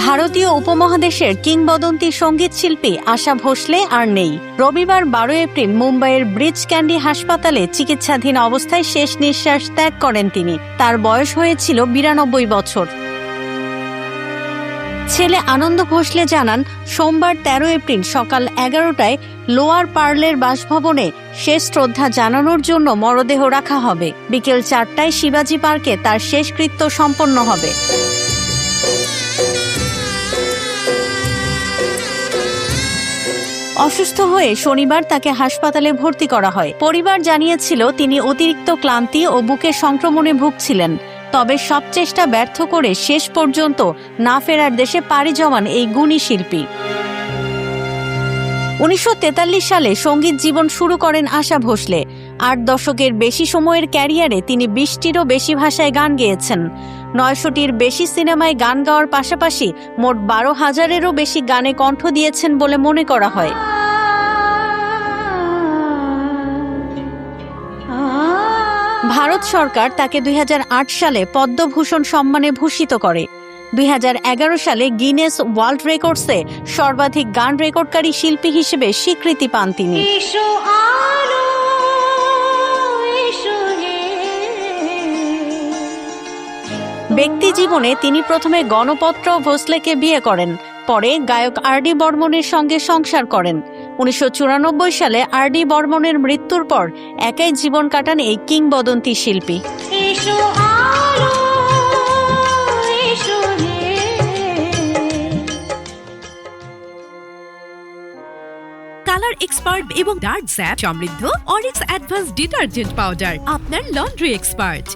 ভারতীয় উপমহাদেশের কিংবদন্তি সঙ্গীত শিল্পী আশা ভোসলে আর নেই। রবিবার 12 এপ্রিল মুম্বাইয়ের ব্রিজ ক্যান্ডি হাসপাতালে চিকিৎসাধীন অবস্থায় শেষ নিঃশ্বাস ত্যাগ করেন তিনি। তার বয়স হয়েছিল 92 বছর। ছেলে আনন্দ ভোসলে জানান, সোমবার 13 এপ্রিল সকাল 11টায় লোয়ার পার্লের বাসভবনে শেষ শ্রদ্ধা জানানোর জন্য মরদেহ রাখা হবে। বিকেল 4টায় শিবাজি পার্কে তার শেষকৃত্য সম্পন্ন হবে। অসুস্থ হয়ে শনিবার তাকে হাসপাতালে ভর্তি করা হয়। পরিবার জানিয়েছিল তিনি অতিরিক্ত ক্লান্তি ও বুকের সংক্রমণে ভুগছিলেন। তবে সব চেষ্টা ব্যর্থ করে শেষ পর্যন্ত না ফেরার দেশে পাড়ি জমান এই গুণী শিল্পী। 1943 সালে সঙ্গীত জীবন শুরু করেন আশা ভোসলে। 8 দশকের বেশি সময়ের ক্যারিয়ারে তিনি 20টিরও বেশি ভাষায় গান গেয়েছেন। 900টির বেশি সিনেমায় গান গাওয়ার পাশাপাশি মোট 12,000-এরও বেশি গানে কণ্ঠ দিয়েছেন বলে মনে করা হয়। ভারত সরকার তাকে 2008 সালে পদ্মভূষণ সম্মানে ভূষিত করে। 2011 সালে গিনেস ওয়ার্ল্ড রেকর্ডসে সর্বাধিক গান রেকর্ডকারী শিল্পী হিসেবে স্বীকৃতি পান তিনি। ব্যক্তি জীবনে তিনি প্রথমে গণপত্র ভোসলেকে বিয়ে করেন, পরে গায়ক আর.ডি. বর্মনের সঙ্গে সংসার করেন। 1994 সালে আর.ডি. বর্মনের মৃত্যুর পর একাই জীবন কাটান এই কিংবদন্তি শিল্পী। কালার এক্সপার্ট এবং ডার্ক জ্যাপ সমৃদ্ধ অরিক্স অ্যাডভান্স ডিটারজেন্ট পাউডার আপনার লন্ড্রি এক্সপার্ট।